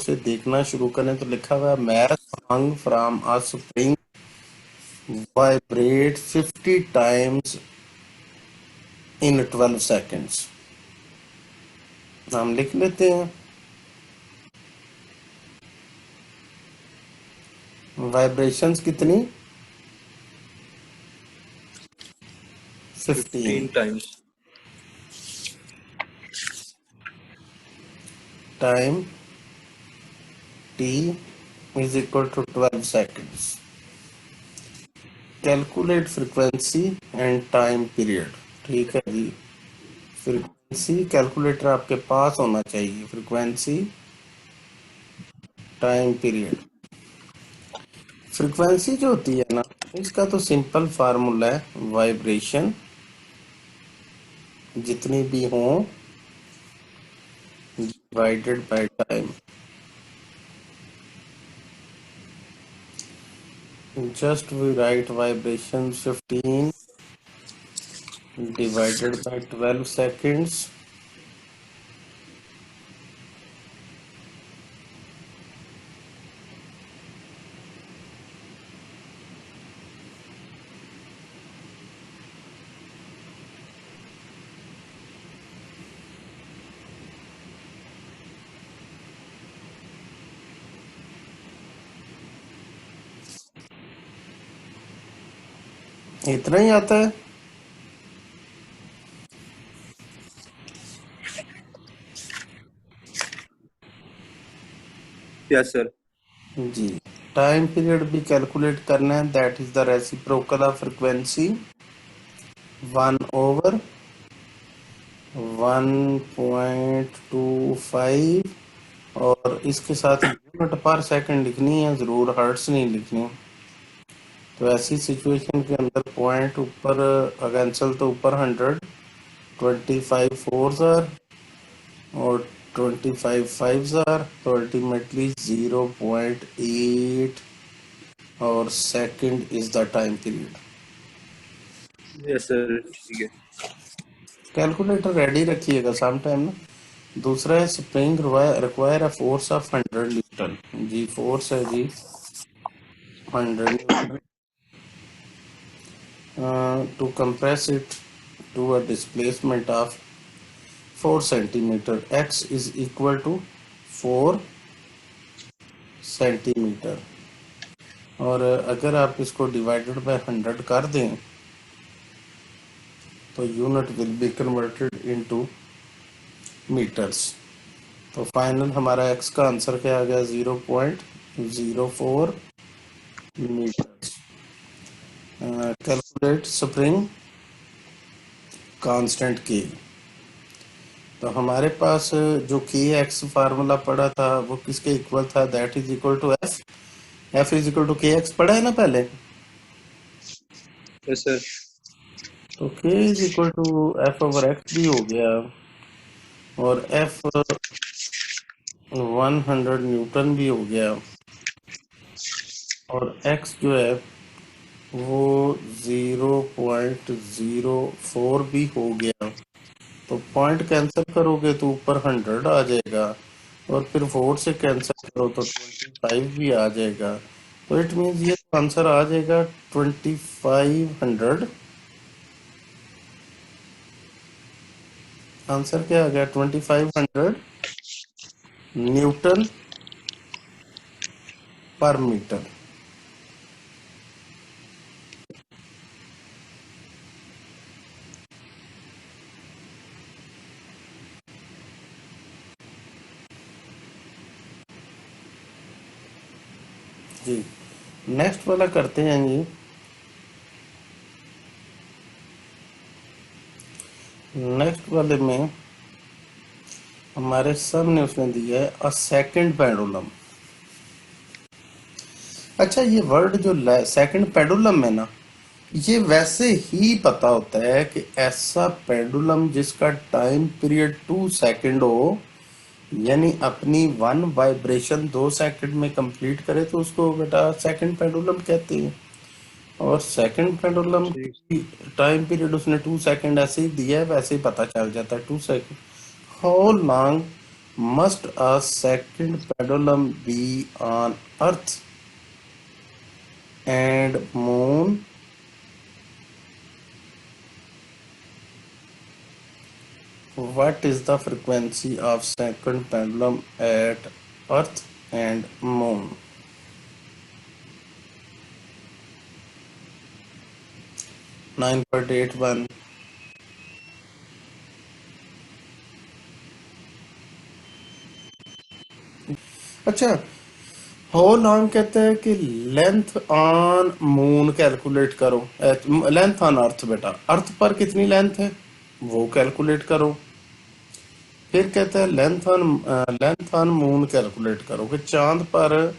से देखना शुरू करें तो लिखा हुआ है math hung from a spring vibrate 50 times in 12 seconds. हम लिख लेते हैं वाइब्रेशंस कितनी 15 15 times. Time t is equal to 12 seconds. Calculate frequency and time period. ठीक है जी, फ्रीक्वेंसी कैलकुलेटर आपके पास होना चाहिए, फ्रीक्वेंसी टाइम पीरियड। फ्रीक्वेंसी जो होती है ना, इसका तो सिंपल फार्मूला है वाइब्रेशन जितनी भी हो divided by time. Just we write vibration 15 divided by 12 seconds इतना ही आता है। Yes, sir. जी, टाइम पीरियड भी कैलकुलेट करना है, that is the reciprocal of frequency 1/1.25 और इसके साथ यूनिट पर सेकंड लिखनी है, जरूर हर्ट्स नहीं लिखनी। तो ऐसी सिचुएशन के अंदर पॉइंट ऊपर अगेंसल तो ऊपर 100, 25 फोर्स आर और 25 फाइव्स आर, तो अल्टीमेटली 0.8 और second is the time period. Yes, sir. ठीक है. कैलकुलेटर रेडी रखिएगा सम टाइम ना। दूसरा है spring require a force of 100 newton. जी फोर्स है जी 100 newton to compress it to a displacement of 4 centimetre. X is equal to 4 centimetre. और अगर आप इसको डिवाइडेड बाय 100 कर दें तो unit will be converted into metres. तो फाइनल हमारा एक्स का आंसर क्या आ गया 0.04 मीटर्स। कैलकुलेट स्प्रिंग कांस्टेंट के। तो हमारे पास जो के एक्स फार्मूला पड़ा था वो किसके इक्वल था, that is equal to F is equal to K x पढ़ा है ना पहले। Yes, sir. तो K is equal to F over x भी हो गया और एफ 100 न्यूटन भी हो गया और एक्स जो है वो 0.04 भी हो गया। तो पॉइंट कैंसिल करोगे तो ऊपर 100 आ जाएगा और फिर 4 से कैंसिल करो तो 25 भी आ जाएगा। तो इट मीन्स ये आंसर आ जाएगा 2500। आंसर क्या आ गया 2500 न्यूटन पर मीटर। जी नेक्स्ट वाला करते हैं जी। नेक्स्ट वाले में हमारे सर ने उसने दिया है अ सेकंड पेंडुलम। अच्छा ये वर्ड जो सेकंड पेंडुलम है ना, ये वैसे ही पता होता है कि ऐसा पेंडुलम जिसका टाइम पीरियड 2 सेकंड हो, यानी अपनी वन वाइब्रेशन 2 सेकंड में कंप्लीट करे तो उसको बेटा सेकंड पेंडुलम कहते हैं। और सेकंड पेंडुलम ठीक. की टाइम पीरियड उसने 2 सेकंड ऐसे ही दिया है, वैसे ही पता चल जाता है 2 second. How long must a second pendulum be on Earth and Moon? What is the frequency of second pendulum at Earth and Moon? 9.81. अच्छा, हाउ लॉन्ग कहते हैं कि लेंथ ऑन मून कैलकुलेट करो, लेंथ ऑन अर्थ, बेटा अर्थ पर कितनी length है वो कैलकुलेट करो। फिर कहता है लेंथ ऑन मून कैलकुलेट करो कि चांद पर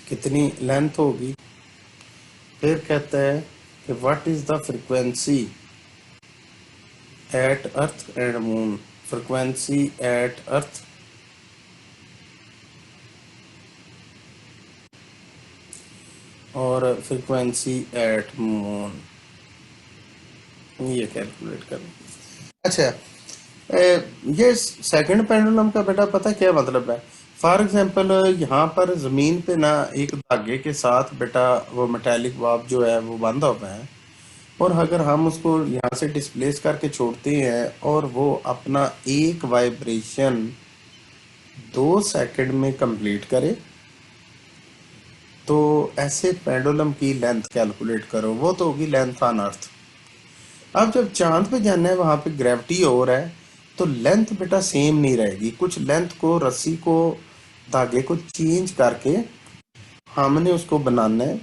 कितनी लेंथ होगी। फिर कहता है कि what is the frequency at earth and moon, frequency at earth और फ्रीक्वेंसी एट मून, ये कैलकुलेट करो। अच्छा, ये सेकंड पेंडुलम का बेटा पता क्या मतलब है? फॉर एग्जांपल यहाँ पर जमीन पे ना एक धागे के साथ बेटा वो मेटालिक वाप जो है वो बांधा हुआ है, और अगर हम उसको यहाँ से डिस्प्लेस करके छोड़ते हैं और वो अपना एक वाइब्रेशन 2 सेकंड में कंप्लीट करे, तो ऐसे पेंडुलम की लेंथ कैलकुलेट करो, वो तो होगी लेंथ ऑन अर्थ। अब जब चांद पे जाना है वहां पे ग्रेविटी और है, तो लेंथ बेटा सेम नहीं रहेगी, कुछ लेंथ को रस्सी को धागे को चेंज करके हमने उसको बनाना है,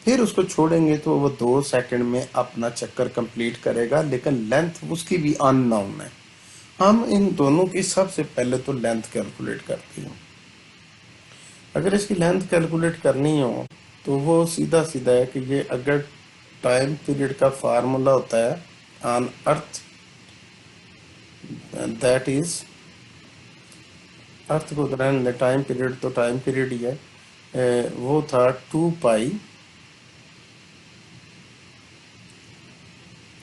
फिर उसको छोड़ेंगे तो वो 2 सेकंड में अपना चक्कर कंप्लीट करेगा, लेकिन लेंथ उसकी भी अननोन है। हम इन दोनों की सबसे पहले तो लेंथ कैलकुलेट करते हैं। अगर इसकी लेंथ कैलकुलेट करनी हो तो वो सीधा सीधा है कि ये अगर टाइम पीरियड का फार्मूला होता है on earth, that is earth को रहने दे, टाइम पीरियड तो टाइम पीरियड ही है, वो था 2 pi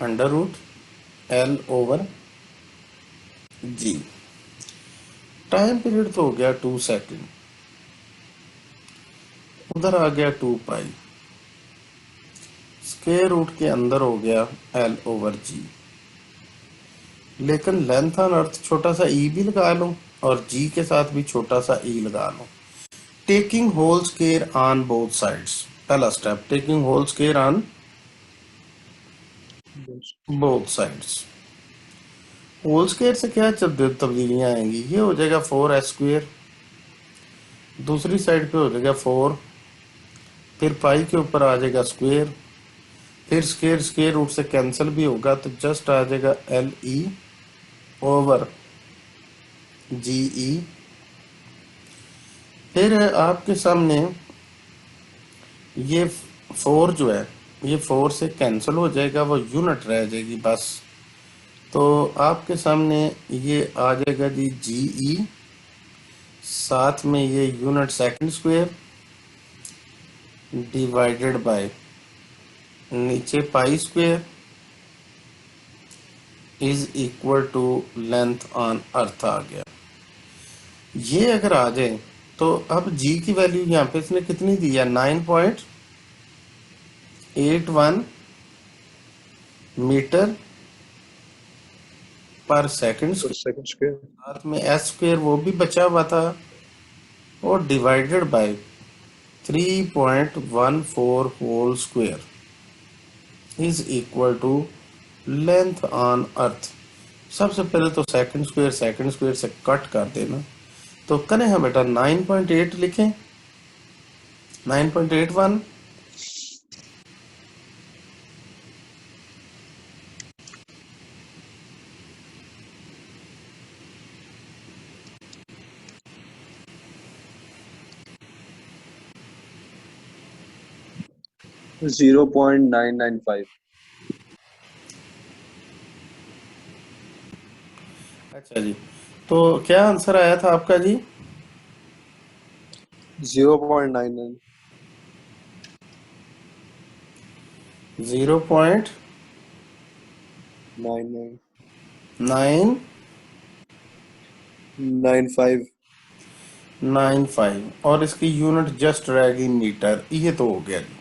under root L over g. Time period तो हो गया 2 सेकंड, उधर आ गया 2 पाई, स्क्वायर रूट के अंदर हो गया एल ओवर जी। लेकिन लेंथ ऑन अर्थ छोटा सा ई भी लगा लो और जी के साथ भी छोटा सा ई लगा लो। Taking whole square on both sides, पहला step, taking whole square on both sides. Whole square से क्या तब्दीलियां आएंगी, ये हो जाएगा 4 s स्क्वायर, दूसरी साइड पे हो जाएगा 4, फिर पाई के ऊपर आ जाएगा स्क्वायर, फिर स्क्वायर स्क्वायर रूट से कैंसिल भी होगा तो जस्ट आ जाएगा एल ई ओवर जी ई। फिर आपके सामने ये 4 जो है, ये 4 से कैंसिल हो जाएगा, वो यूनिट रह जाएगी बस। तो आपके सामने ये आ जाएगा जी जी ई, साथ में ये unit second square divided by नीचे pi square is equal to length on earth आ गया। ये अगर आ जाए तो अब जी की वैल्यू यहाँ पे इसने कितनी दी है, 9.81 मीटर पर second per square, second square. साथ में एस स्क्वायर वो भी बचा हुआ था, और divided by 3.14 whole square is equal to length on earth. सबसे पहले तो सेकंड स्क्वायर से कट कर देना, तो करें हम बेटा 9.8 लिखें, 9.81। 0.995. अच्छा जी, तो क्या आंसर आया था आपका जी? 0.99. 0.99। 99. 9 95 95 और इसकी यूनिट जस्ट रहेगी मीटर। ये तो हो गया जी।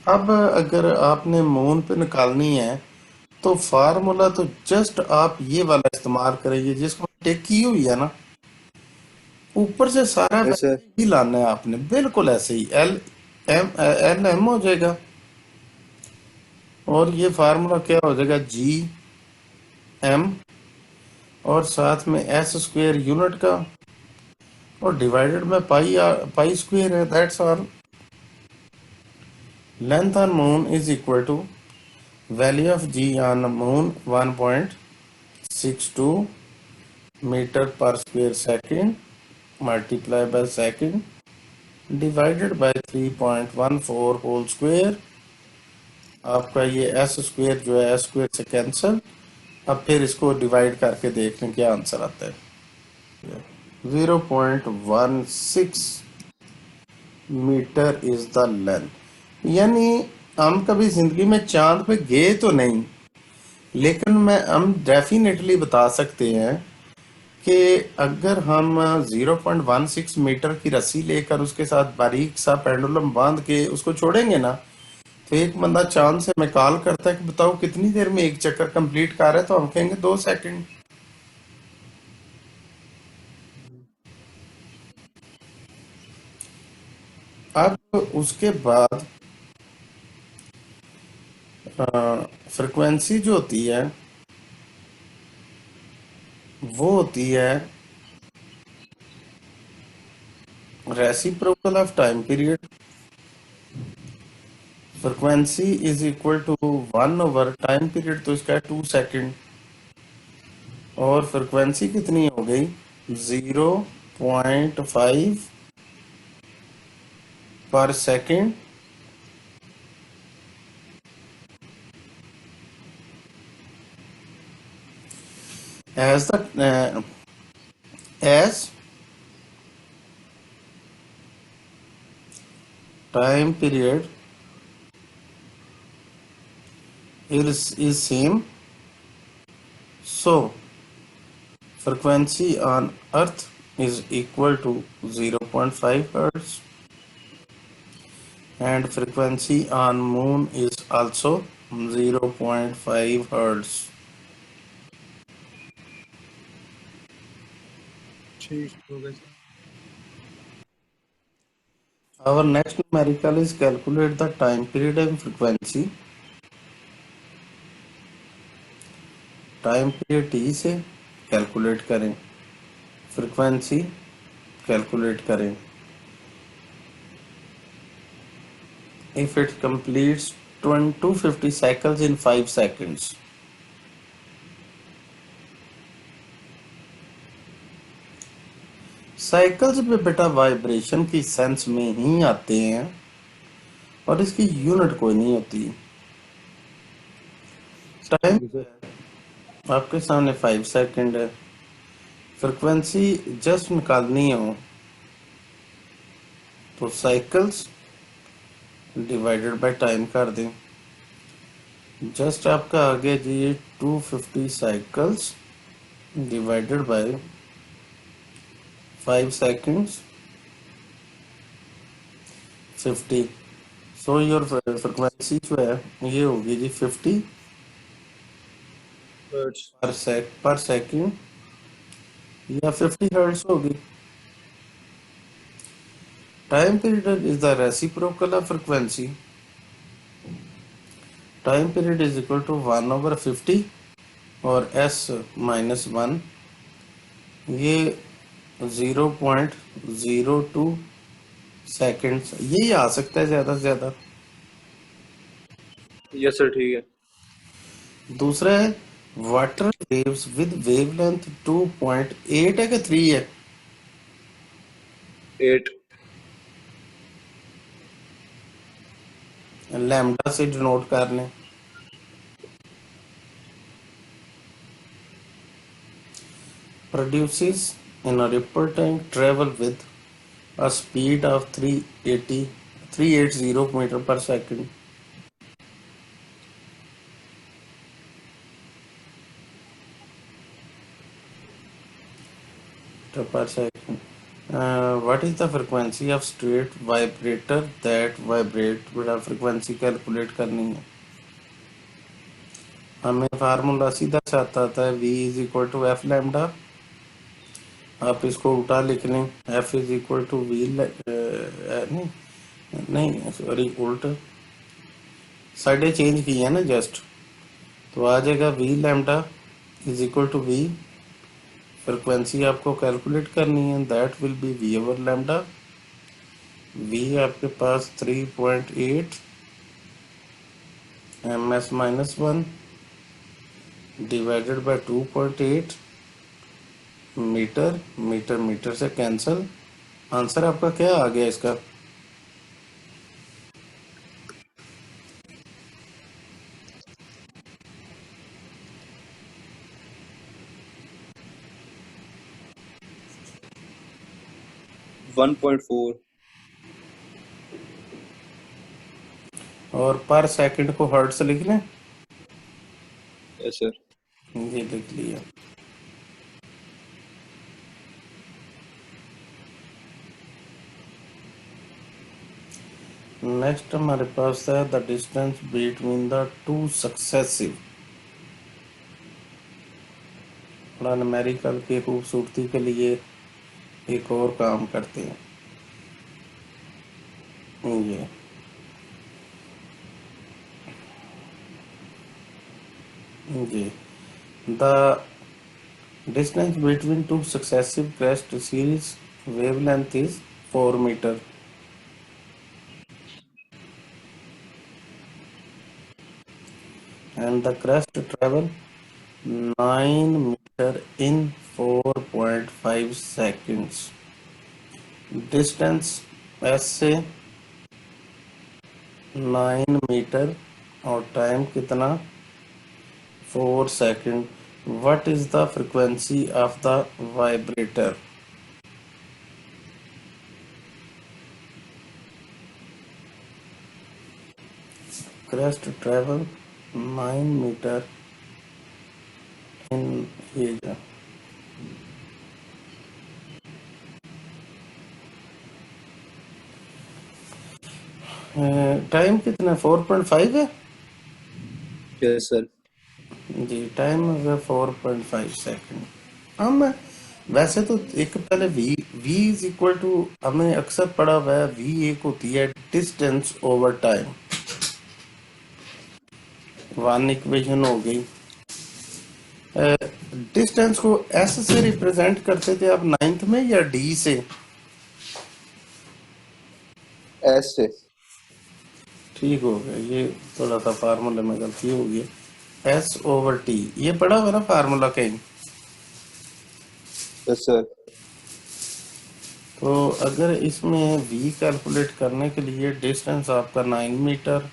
अब अगर आपने मून पे निकालनी है तो फार्मूला तो जस्ट आप ये वाला इस्तेमाल करेंगे जिसको टिक की हुई है ना, ऊपर से सारा यस सर। वैसे ही लाना है आपने, बिल्कुल ऐसे ही एल एम हो जाएगा। और ये फार्मूला क्या हो जाएगा, जी एम और साथ में एस स्क्वेयर यूनिट का और डिवाइडेड में पाई पाई स्क्वेयर है, that's all. Length on moon is equal to value of g on moon 1.62 metre per square second multiply by second divided by 3.14 whole square. आपका ये S square जो है S square से cancel. अब फिर इसको divide करके देख लें क्या आंसर आता है। 0.16 मीटर इज द लेंथ। यानी हम कभी जिंदगी में चांद पे गए तो नहीं, लेकिन मैं हम डेफिनेटली बता सकते हैं कि अगर हम 0.16 मीटर की रस्सी लेकर उसके साथ बारीक सा पेंडुलम बांध के उसको छोड़ेंगे ना, तो एक बंदा चांद से हमें कॉल करता है कि बताओ कितनी देर में एक चक्कर कंप्लीट कर रहा है, तो हम कहेंगे 2 सेकंड। अब उसके बाद फ्रिक्वेंसी जो होती है वो होती है reciprocal of time period. Frequency is equal to 1 over time period, तो इसका है 2 सेकंड। और फ्रिक्वेंसी कितनी हो गई, 0.5 पर second as the as time period is same, so frequency on earth is equal to 0.5 hertz and frequency on moon is also 0.5 hertz. ठीक हो गया sir. Our next numerical is calculate the time period and frequency. Time period T से calculate करें, frequency calculate करें। if it completes 250 cycles in 5 seconds. Cycles पे बेटा vibration की sense में ही आते हैं और इसकी यूनिट कोई नहीं होती। टाइम ठीक है सर। आपके सामने 5 सेकंड है। फ्रिक्वेंसी जस्ट निकालनी हो तो साइकिल्स डिवाइडेड बाय टाइम कर दें। जस्ट आपका आ गया जी 250 cycles divided by 5 seconds 50। So your frequency जो है ये होगी जी 50 हर्ट्स। पर सेकंड या 50 हर्ट्ज होगी। Time period is the reciprocal of frequency. Time period is equal to 1/50 और s-1 ये 0.02 सेकेंड्स यही आ सकता है ज्यादा से ज्यादा। यस सर ठीक है। दूसरा है वाटर वेव्स विद वेवलेंथ 2.8 है कि 3 है, 8। लैम्डा से डिनोट कर लें। produces in a ripple tank travel with a speed of 380 meter per second। per second. What is the frequency of straight vibrator that vibrate? बड़ा frequency कैलकुलेट करनी है हमें। फार्मूला सीधा सा आता है v is equal to F lambda. आप इसको उल्टा लिख लें, f is equal to v नहीं नहीं सॉरी उल्ट साइडें चेंज की है ना जस्ट, तो आ जाएगा v lambda is equal to v। Frequency आपको कैलकुलेट करनी है, that will be v over lambda. v आपके पास 3.8 ms-1 divided by 2.8 metre. Metre मीटर से कैंसल। आंसर आपका क्या आ गया इसका? One point four. और पर सेकंड को हर्ट्ज लिख लें। Yes sir. ये लिख लिया। नेक्स्ट हमारे पास है the distance between the two successive. थोड़ा न्यूमेरिकल की खूबसूरती के लिए एक और काम करते हैं। ये जी the distance between two successive crest series wavelength is 4 meter and the crest travel 9 meter in 4.5 seconds. Distance S से 9 मीटर और टाइम कितना? 4 second. What is the frequency of the vibrator? Crest travel 9 meter in ये जो time कितना? 4.5 है yes sir. जी। Time है 4.5 second. हम वैसे तो एक पहले v इज इक्वल टू हमें अक्सर पढ़ा हुआ है, v एक होती है distance over time. One equation हो गई। डिस्टेंस को s से रिप्रेजेंट करते थे आप नाइन्थ में या d से? एस से। ठीक हो गया, ये थोड़ा सा फार्मूले में गलती हो गई। s ओवर t ये पढ़ा हुआ ना फार्मूला कहीं? Yes sir. तो अगर इसमें v कैलकुलेट करने के लिए डिस्टेंस आपका 9 मीटर,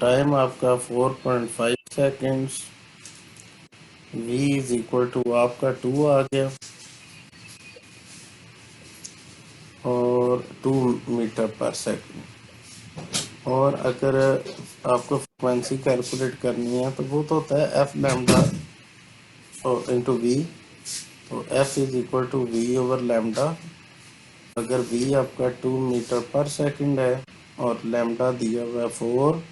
टाइम आपका 4.5 seconds, v is equal to आपका 2 आ गया और 2 मीटर पर सेकेंड। और अगर आपको फ्रिक्वेंसी कैलकुलेट करनी है तो वो तो होता है एफ लैम्डा इंटू वी। तो F is equal to v over lambda. अगर v आपका 2 मीटर पर सेकंड है और लैम्डा दिया हुआ है 4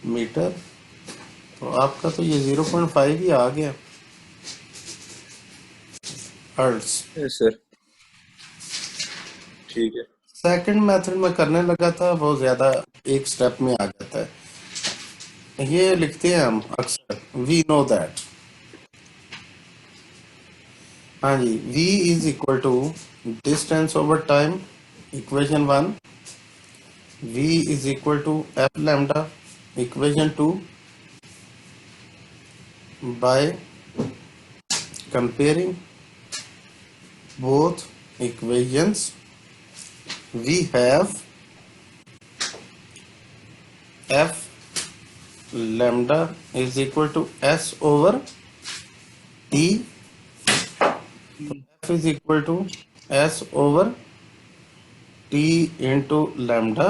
मीटर, तो आपका तो ये 0.5 ही आ गया हर्ट्ज। Yes sir. ठीक है। सेकंड मेथड में करने लगा था, वो ज्यादा एक स्टेप में आ जाता है। ये लिखते हैं हम अक्सर वी नो दैट। हाँ जी, v is equal to distance over time, equation 1। v is equal to F lambda, equation 2। By comparing both equations we have f lambda is equal to s over t। तो f is equal to s over t into lambda।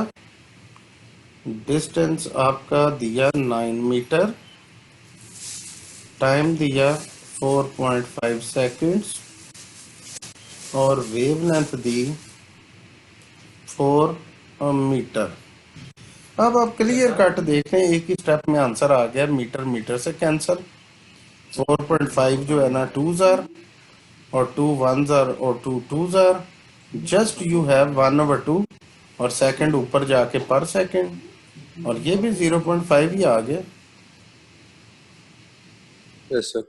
Distance आपका दिया 9 metre, time दिया 4.5 seconds और wavelength दी 4 metre. अब आप clear cut देख रहे हैं, एक ही स्टेप में आंसर आ गया, मीटर मीटर से कैंसल। 4.5 जो है ना 2 जार और 2 1 जार और 2 2 जार, जस्ट यू हैव 1/2 और सेकंड ऊपर जाके पर सेकंड, और ये भी 0.5 ही आ गया। Yes, sir.